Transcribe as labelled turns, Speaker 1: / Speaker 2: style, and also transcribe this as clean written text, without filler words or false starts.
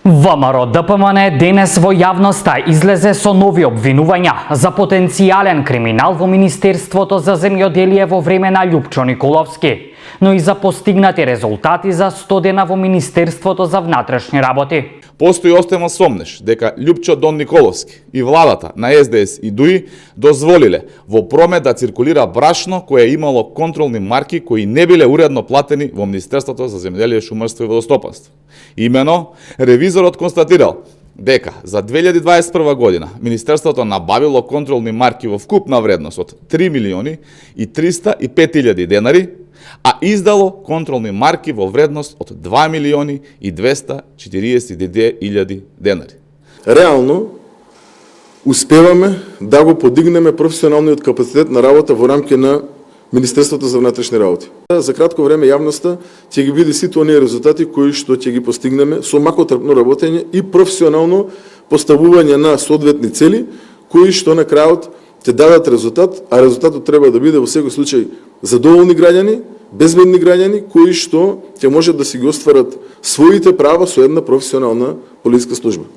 Speaker 1: ВМРО ДПМН денес во јавноста излезе со нови обвинувања за потенцијален криминал во Министерството за земјоделие во време на Љупчо Николовски, но и за постигнати резултати за 100 дена во Министерството за внатрешни работи.
Speaker 2: Постои останал сомнеш дека Љупчо Дон Николовски и владата на СДС и ДУИ дозволиле во промет да циркулира брашно кое имало контролни марки кои не биле уредно платени во Министерството за земјоделие, шумарство и водостопанство. Имено, ревизорот констатирал дека за 2021 година Министерството набавило контролни марки во вкупна вредност од 3 милиони и 305 илјади денари, а издало контролни марки во вредност од 2 милиони и 242 илјади денари.
Speaker 3: Реално, успеваме да го подигнеме професионалниот капацитет на работа во рамки на Министерството за внатрешни работи. За кратко време јавноста ќе ги види сите оние резултати кои што ќе ги постигнеме со макотрпно работење и професионално поставување на соодветни цели кои што на крајот ќе дадат резултат, а резултатот треба да биде во секој случај задоволни граѓани, безбедни граѓани кои што ќе можат да си ги остварат своите права со една професионална полициска служба.